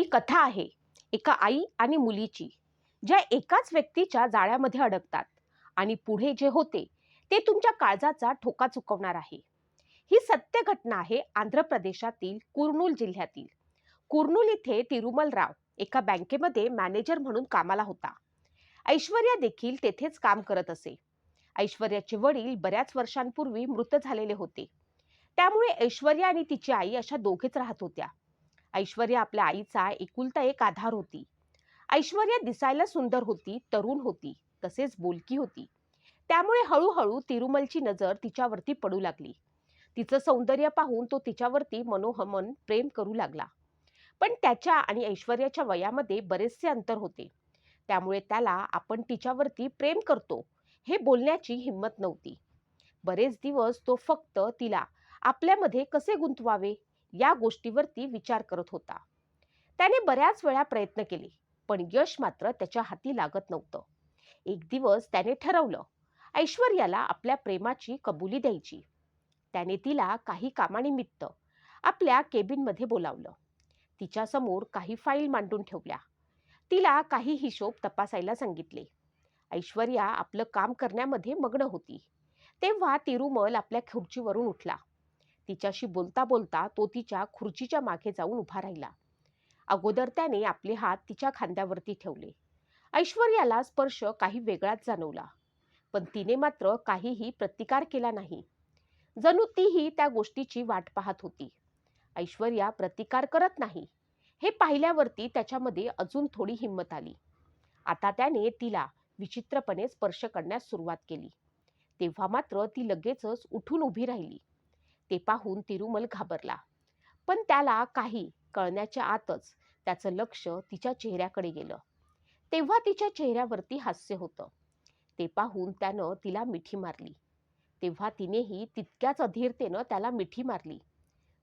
ही कथा आहे एका आई आणि मुलीची, ज्या एकाच व्यक्तीच्या जाळ्यामध्ये अडकतात आणि पुढे जे होते ते तुमच्या काळजाचा ठोका चुकवणार आहे. ही सत्य घटना आहे आंध्र प्रदेशातील कुर्नूल जिल्ह्यातील. कुर्नूल इथे तिरुमल राव एका बँकेमध्ये मॅनेजर म्हणून कामाला होता. ऐश्वर्या देखील तेथेच काम करत असे. ऐश्वर्याचे वडील बऱ्याच वर्षांपूर्वी मृत झालेले होते. त्यामुळे ऐश्वर्या आणि तिची आई अशा दोघेच राहत होत्या. ऐश्वर्या आपल्या आईचा एकुलता एक आधार होती. ऐश्वर्या दिसायला सुंदर होती, तरुण होती, तसेच बोलकी होती. त्यामुळे हळूहळू तिरुमलची नजर तिच्यावरती पडू लागली. तिचं सौंदर्य पाहून तो तिच्यावरती मनोमन प्रेम करू लागला. पण त्याच्या आणि ऐश्वर्याच्या वयामध्ये बरेचसे अंतर होते. त्यामुळे त्याला आपण तिच्यावरती प्रेम करतो हे बोलण्याची हिंमत नव्हती. बरेच दिवस तो फक्त तिला आपल्यामध्ये कसे गुंतवावे या गोष्टीवरती विचार करत होता. त्याने बऱ्याच वेळा प्रयत्न केले, पण यश मात्र त्याच्या हाती लागत नव्हतं. एक दिवस त्याने ठरवलं, ऐश्वर्याला आपल्या प्रेमाची कबुली द्यायची. त्याने तिला काही कामानिमित्त आपल्या केबिनमध्ये बोलावलं. तिच्यासमोर काही फाईल मांडून ठेवल्या. तिला काही हिशोब तपासायला सांगितले. ऐश्वर्या आपलं काम करण्यामध्ये मग्न होती. तेव्हा तिरुमल आपल्या खुर्चीवरून उठला. तिच्याशी बोलता बोलता तो तिच्या खुर्चीच्या मागे जाऊन उभा राहिला. अगोदर त्याने आपले हात तिच्या खांद्यावरती ठेवले. ऐश्वर्याला स्पर्श काही वेगळाच जाणवला, पण तिने मात्र काहीही प्रतिकार केला नाही. जणू तीही त्या गोष्टीची वाट पाहत होती. ऐश्वर्या प्रतिकार करत नाही हे पाहिल्यावरती त्याच्यामध्ये अजून थोडी हिंमत आली. आता त्याने तिला विचित्रपणे स्पर्श करण्यास सुरुवात केली. तेव्हा मात्र ती लगेचच उठून उभी राहिली. ते पाहून तिरुमल घाबरला, पण त्याला काही कळण्याच्या आतच त्याचं लक्ष तिच्या चेहऱ्याकडे गेलं. तेव्हा तिच्या चेहऱ्यावरती हास्य होतं. ते पाहून त्यानं तिला मिठी मारली. तेव्हा तिनेही तितक्याच अधीरतेनं त्याला मिठी मारली.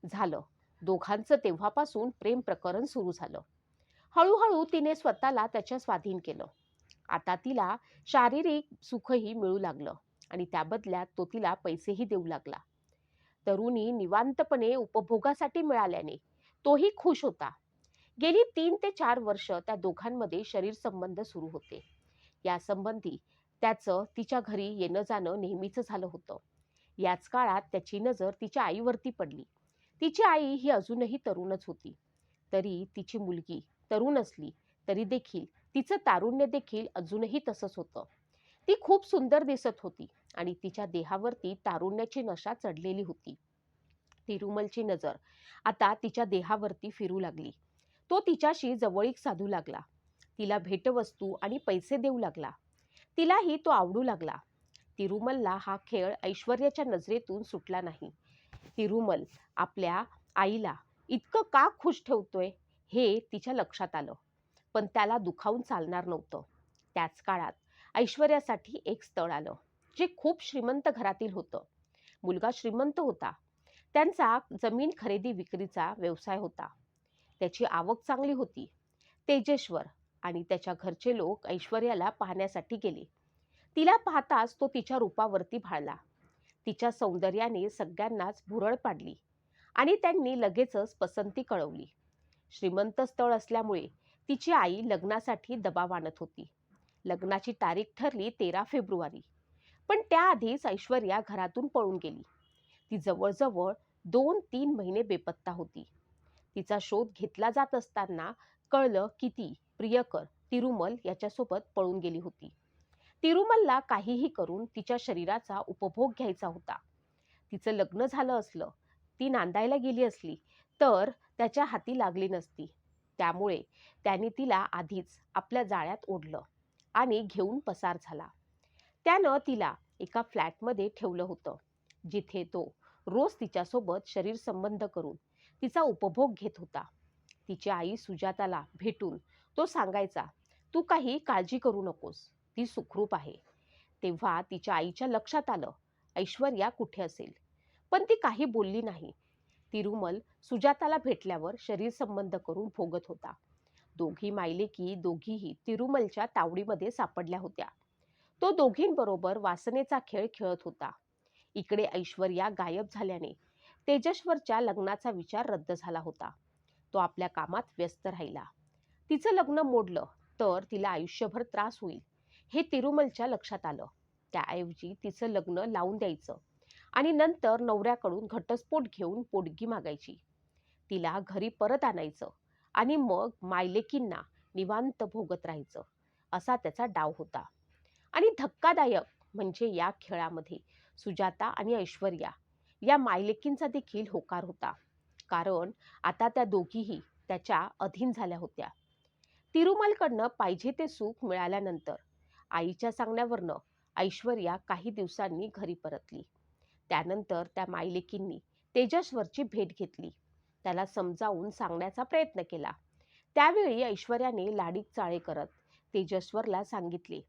झालं, दोघांचं तेव्हापासून प्रेम प्रकरण सुरू झालं. हळूहळू तिने स्वतःला त्याच्या स्वाधीन केलं. आता तिला शारीरिक सुखही मिळू लागलं आणि त्या बदल्यात तो तिला पैसेही देऊ लागला. तरुणी निवांतपणे उपभोगासाठी मिळाल्याने तोही खुश होता. गेली 3 ते 4 वर्ष त्या दोघांमध्ये शरीर संबंध सुरू होते. या संबंधी त्याचं तिच्या घरी येणं जाणं नेहमीच झालं होतं. याच काळात त्याची नजर तिच्या आईवरती पडली. तिची आई ही अजूनही तरुणच होती. तरी तिची मुलगी तरुण असली तरी देखील तिचं तारुण्य देखील अजूनही तसंच होतं. ती खूप सुंदर दिसत होती आणि तिच्या देहावरती तारुण्याची नशा चढलेली होती. तिरुमलची नजर आता तिच्या देहावरती फिरू लागली. तो तिच्याशी जवळीक साधू लागला. तिला भेटवस्तू आणि पैसे देऊ लागला. तिलाही तो आवडू लागला. तिरुमलला हा खेळ ऐश्वर्याच्या नजरेतून सुटला नाही. तिरुमल आपल्या आईला इतकं का खुश ठेवतोय हे तिच्या लक्षात आलं, पण त्याला दुखावून चालणार नव्हतं. त्याच काळात ऐश्वर्यासाठी एक स्थळ आलं, जे खूप श्रीमंत घरातील होतं. मुलगा श्रीमंत होता. त्यांचा जमीन खरेदी विक्रीचा व्यवसाय होता. त्याची आवक चांगली होती. तेजेश्वर आणि त्याच्या घरचे लोक ऐश्वर्याला पाहण्यासाठी गेले. तिला पाहताच तो तिच्या रूपावरती भाळला. तिच्या सौंदर्याने सगळ्यांनाच भुरळ पाडली आणि त्यांनी लगेचच पसंती कळवली. श्रीमंत स्थळ असल्यामुळे तिची आई लग्नासाठी दबाव आणत होती. लग्नाची तारीख ठरली 13 फेब्रुवारी. पण त्याआधीच ऐश्वर्या घरातून पळून गेली. ती जवळजवळ 2-3 महिने बेपत्ता होती. तिचा शोध घेतला जात असताना कळलं की ती प्रियकर तिरुमल याच्यासोबत पळून गेली होती. तिरुमलला काहीही करून तिच्या शरीराचा उपभोग घ्यायचा होता. तिचं लग्न झालं असलं, ती नांदायला गेली असली तर त्याच्या हाती लागली नसती. त्यामुळे त्याने तिला आधीच आपल्या जाळ्यात ओढलं आणि घेऊन पसार झाला. त्यानं तिला एका फ्लॅटमध्ये ठेवलं होतं, जिथे तो रोज तिच्यासोबत शरीर संबंध करून तिचा उपभोग घेत होता. तिची आई सुजाताला भेटून तो सांगायचा, तू काही काळजी करू नकोस, ती सुखरूप आहे. तेव्हा तिच्या आईच्या लक्षात आलं, ऐश्वर्या कुठे असेल, पण ती काही बोलली नाही. तिरुमल सुजाताला भेटल्यावर शरीर संबंध करून भोगत होता. दोघी मायलेकी दोघीही तिरुमलच्या तावडीमध्ये सापडल्या होत्या. तो दोघींबरोबर वासनेचा खेळ खेळत होता. इकडे ऐश्वर्या गायब झाल्याने तेजश्वरच्या लग्नाचा विचार रद्द झाला होता. तो आपल्या कामात व्यस्त राहिला. तिचं लग्न मोडलं तर तिला आयुष्यभर त्रास होईल हे तिरुमलच्या लक्षात आलं. त्याऐवजी तिचं लग्न लावून द्यायचं आणि नंतर नवऱ्याकडून घटस्फोट घेऊन पोटगी मागायची. तिला घरी परत आणायचं आणि मग मायलेकींना निवांत भोगत राहायचं, असा त्याचा डाव होता. आणि धक्कादायक म्हणजे या खेळामध्ये सुजाता आणि ऐश्वर्या या मायलेकींचा देखील होकार होता. कारण आता त्या दोघीही त्याच्या अधीन झाल्या होत्या. तिरुमलकडनं पाहिजे ते सुख मिळाल्यानंतर आईच्या सांगण्यावरनं ऐश्वर्या काही दिवसांनी घरी परतली. त्यानंतर त्या मायलेकींनी तेजस्वरची भेट घेतली. त्याला समजावून सांगण्याचा प्रयत्न केला. त्यावेळी ऐश्वर्याने लाडीक चाळे करत तेजस्वरला सांगितले,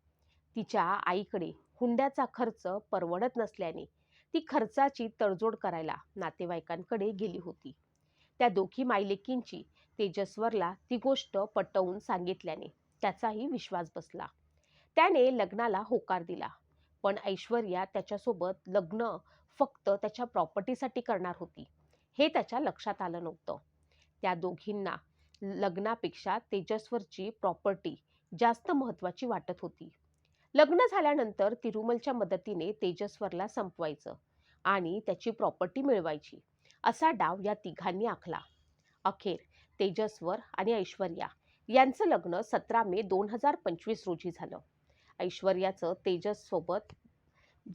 तिच्या आईकडे हुंड्याचा खर्च परवडत नसल्याने ती खर्चाची तडजोड करायला नातेवाईकांकडे गेली होती. त्या दोघी मायलेकींची तेजस्वरला ती गोष्ट पटवून सांगितल्याने त्याचाही विश्वास बसला. त्याने लग्नाला होकार दिला. पण ऐश्वर्या त्याच्यासोबत लग्न फक्त त्याच्या प्रॉपर्टीसाठी करणार होती हे त्याच्या लक्षात आलं नव्हतं. त्या दोघींना लग्नापेक्षा तेजस्वरची प्रॉपर्टी जास्त महत्त्वाची वाटत होती. लग्न झाल्यानंतर तिरुमलच्या मदतीने तेजस्वरला संपवायचं आणि त्याची प्रॉपर्टी मिळवायची, असा डाव या तिघांनी आखला. अखेर तेजस्वर आणि ऐश्वर्या यांचं लग्न 17 मे 2025 रोजी झालं. ऐश्वर्याचं तेजससोबत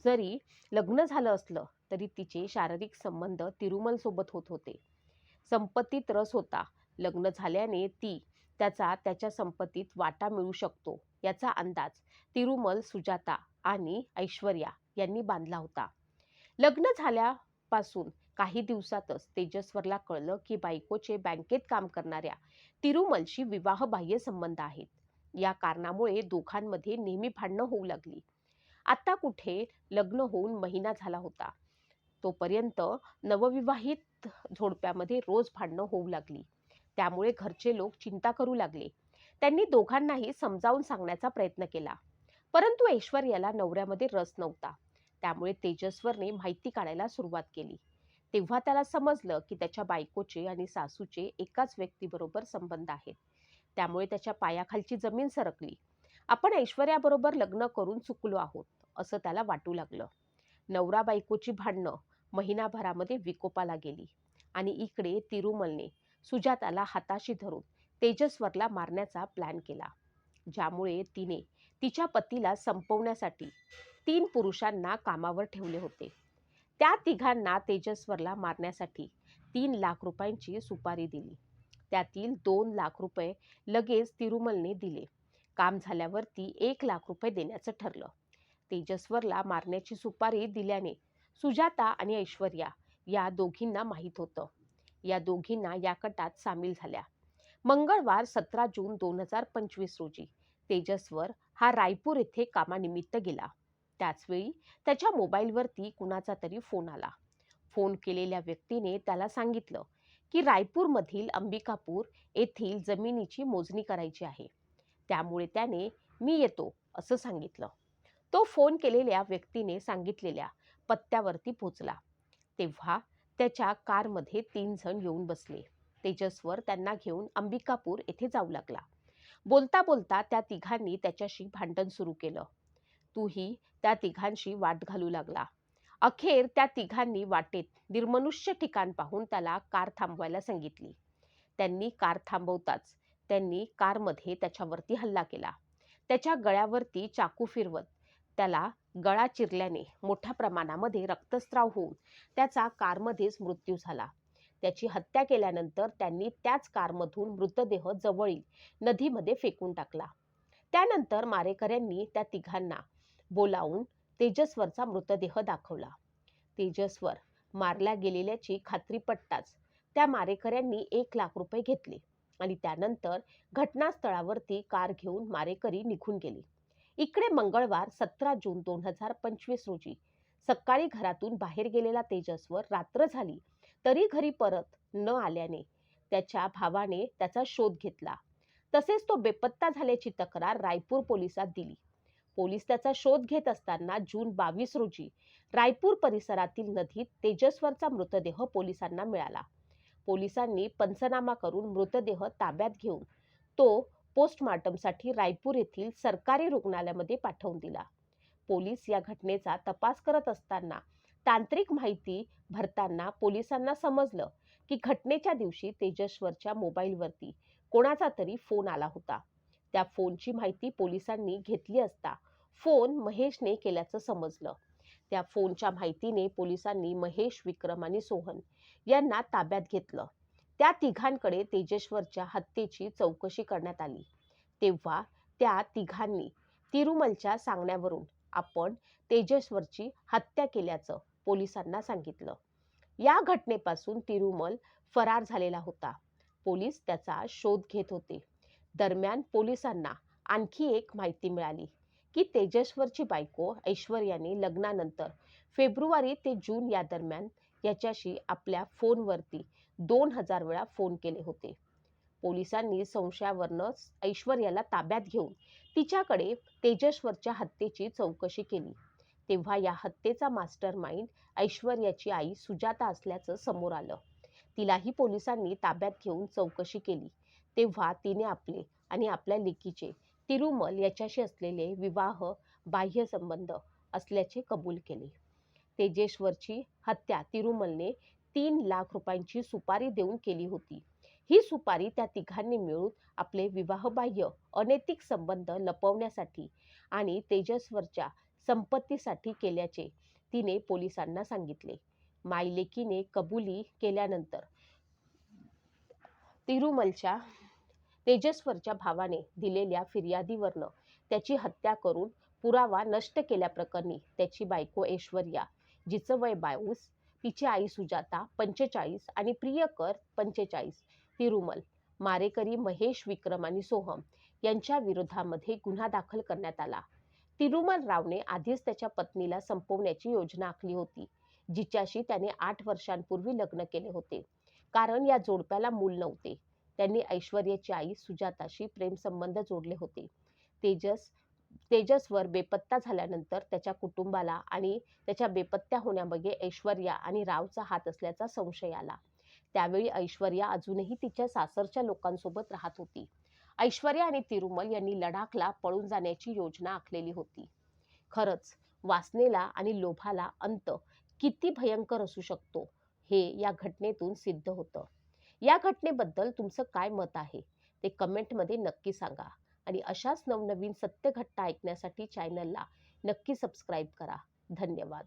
जरी लग्न झालं असलं तरी तिचे शारीरिक संबंध तिरुमलसोबत होत होते. संपत्तीत रस होता. लग्न झाल्याने ती त्याच्या संपत्तीत वाटा मिळू शकतो याचा अंदाज तिरुमल, सुजाता आणि ऐश्वर्या यांनी बांधला होता. लग्न झाल्यापासून काही दिवसातच तेजस्वरला कळलं की बायकोचे बँकेत काम करणाऱ्या तिरुमलशी विवाहबाह्य संबंध आहेत. या कारणामुळे दोघांमध्ये नेहमी भांडणं होऊ लागली. आता कुठे लग्न होऊन महिना झाला होता तोपर्यंत नवविवाहित जोडप्यामध्ये रोज भांडणं होऊ लागली. त्यामुळे घरचे लोक चिंता करू लागले. त्यांनी दोघांनाही समजावून सांगण्याचा प्रयत्न केला, परंतु ऐश्वर्याला नवऱ्यामध्ये रस नव्हता. त्यामुळे तेजस्वरने माहिती काढायला सुरुवात केली. तेव्हा त्याला समजलं की त्याच्या बायकोचे आणि सासूचे एकाच व्यक्तीबरोबर संबंध आहेत. त्यामुळे त्याच्या पायाखालची जमीन सरकली. आपण ऐश्वर्याबरोबर लग्न करून चुकलो आहोत असं त्याला वाटू लागलं. नवरा बायकोची भांडणं महिनाभरामध्ये विकोपाला गेली आणि इकडे तिरुमलने सुजाताला हाताशी धरून तेजस्वरला मारण्याचा प्लॅन केला, ज्यामुळे तिने तिच्या पतीला संपवण्यासाठी 3 पुरुषांना कामावर ठेवले होते. त्या तिघांना तेजस्वरला मारण्यासाठी 3 लाख रुपयांची सुपारी दिली. त्यातील 2 लाख रुपये लगेच तिरुमलने दिले. काम झाल्यावर ती 1 लाख रुपये देण्याचं ठरलं. तेजस्वरला मारण्याची सुपारी दिल्याने सुजाता आणि ऐश्वर्या या दोघींना माहीत होतं. या दोघींना या कटात सामील झाल्या. मंगळवार 17 जून 2025 रोजी तेजस्वर हा रायपूर येथे कामानिमित्त गेला. त्याचवेळी त्याच्या मोबाईलवरती कुणाचा तरी फोन आला. फोन केलेल्या व्यक्तीने त्याला सांगितलं की रायपूरमधील अंबिकापूर येथील जमिनीची मोजणी करायची आहे. त्यामुळे त्याने मी येतो असं सांगितलं. तो फोन केलेल्या व्यक्तीने सांगितलेल्या पत्त्यावरती पोहोचला. तेव्हा त्याच्या कारमध्ये 3 जण येऊन बसले. तेजस्वर त्यांना घेऊन अंबिकापूर येथे जाऊ लागला. बोलता बोलता त्या तिघांनी त्याच्याशी भांडण सुरू केलं. तूही त्या तिघांशी वाट घालू लागला. अखेर त्या तिघांनी वाटेत निर्मनुष्य ठिकाण पाहून त्याला कार थांबवायला सांगितली. त्यांनी कार थांबवताच त्यांनी कारमध्ये त्याच्यावरती हल्ला केला. त्याच्या गळ्यावरती चाकू फिरवत त्याला गळा चिरल्याने मोठ्या प्रमाणामध्ये रक्तस्राव होऊन त्याचा कारमध्येच मृत्यू झाला. त्याची हत्या केल्यानंतर त्यांनी त्याच कारमधून मृतदेह जवळील नदीमध्ये फेकून टाकला. त्यानंतर मारेकऱ्यांनी त्या तिघांना बोलावून तेजस्वरचा मृतदेह दाखवला. तेजस्वर मारल्या गेलेल्याची खात्री पटताच त्या मारेकऱ्यांनी 1 लाख रुपये घेतले आणि त्यानंतर घटनास्थळावरती कार घेऊन मारेकरी निघून गेले. इकडे मंगळवार 17 जून 2025 रोजी सकाळी घरातून बाहेर गेलेला तेजस्वर रात्र झाली तरी घरी परत न आल्याने त्याच्या भावाने त्याचा शोध घेतला. तसेच तो बेपत्ता झाल्याची तक्रार रायपूर पोलिसात दिली. पोलीस त्याचा शोध घेत असताना जून 22 रोजी रायपूर परिसरातील नदीत तेजस्वरचा मृतदेह पोलिसांना मिळाला. पोलिसांनी पंचनामा करून मृतदेह ताब्यात घेऊन तो पोस्टमार्टमसाठी रायपूर येथील सरकारी रुग्णालयामध्ये पाठवून दिला. पोलीस या घटनेचा तपास करत असताना तांत्रिक माहिती भरताना पोलिसांना समजलं की घटनेच्या दिवशी तेजश्वरच्या मोबाईलवरती कोणाचा तरी फोन आला होता. त्या फोनची माहिती पोलिसांनी घेतली असता फोन महेशने केल्याचं समजलं. त्या फोनच्या माहितीने पोलिसांनी महेश, विक्रम आणि सोहन यांना ताब्यात घेतलं. त्या तिघांकडे तेजश्वरच्या हत्येची चौकशी करण्यात आली. तेव्हा त्या तिघांनी तिरुमलच्या सांगण्यावरून आपण तेजश्वरची हत्या केल्याचं पोलिसांना सांगितलं. या घटनेपासून तिरुमल फरार झालेला होता. पोलीस त्याचा शोध घेत होते. दरम्यान पोलिसांना आणखी एक माहिती मिळाली की तेजश्वरची बायको ऐश्वर्याने लग्नानंतर फेब्रुवारी ते जून या दरम्यान याच्याशी आपल्या फोनवरती 2000 वेळा फोन केले होते. पोलिसांनी संशयावरनं ऐश्वर्याला ताब्यात घेऊन तिच्याकडे तेजश्वरच्या हत्येची चौकशी केली. तेव्हा या हत्येचा मास्टर माइंड ऐश्वर्याची आई सुजाता असल्याचं समोर आलं. तिलाही पोलिसांनी ताब्यात घेऊन चौकशी केली. तेव्हा तिने आपले आणि आपल्या लेकीचे तिरुमल याच्याशी असलेले विवाह बाह्य संबंध असल्याचे कबूल केले. तेजश्वरची हत्या तिरुमलने 3 लाख रुपयांची सुपारी देऊन केली होती. ही सुपारी त्या तिघांनी मिळून आपले विवाहबाह्य अनैतिक संबंध लपवण्यासाठी आणि तेजश्वरच्या संपत्तीसाठी केल्याचे तिने पोलिसांना सांगितले. मायलेकीने कबुली केल्यानंतर तिरुमलच्या तेजश्वरच्या भावाने दिलेल्या फिर्यादीवरनं त्याची हत्या करून पुरावा नष्ट केल्याप्रकरणी त्याची बायको ऐश्वर्या, जिचं वय 22, तिची आई सुजाता 45 आणि प्रियकर 45, तिरुमल, मारेकरी महेश, विक्रम आणि सोहम यांच्या विरोधामध्ये गुन्हा दाखल करण्यात आला. तिरुमल रावने आधीच त्याच्या पत्नीला संपवण्याची योजना आखली होती, जिच्याशी त्याने 8 वर्षांपूर्वी लग्न केले होते. कारण या जोडप्याला मूल नव्हते. त्यांनी ऐश्वर्याची आई सुजाताशी प्रेमसंबंध जोडले होते. तेजसवर बेपत्ता झाल्यानंतर त्याच्या कुटुंबाला आणि त्याच्या बेपत्ता होण्यामागे ऐश्वर्या आणि रावचा हात असल्याचा संशय आला. त्यावेळी ऐश्वर्या अजूनही तिच्या सासरच्या लोकांसोबत राहत होती. ऐश्वर्या आणि तिरुमल यांनी लडाखला पळून जाण्याची योजना आखलेली होती. खरंच वासनेला आणि लोभाला अंत किती भयंकर असू शकतो हे या घटनेतून सिद्ध होतं. या घटनेबद्दल तुमचं काय मत आहे ते कमेंटमध्ये नक्की सांगा आणि अशाच नवनवीन सत्य घटना ऐकण्यासाठी चॅनलला नक्की सबस्क्राईब करा. धन्यवाद.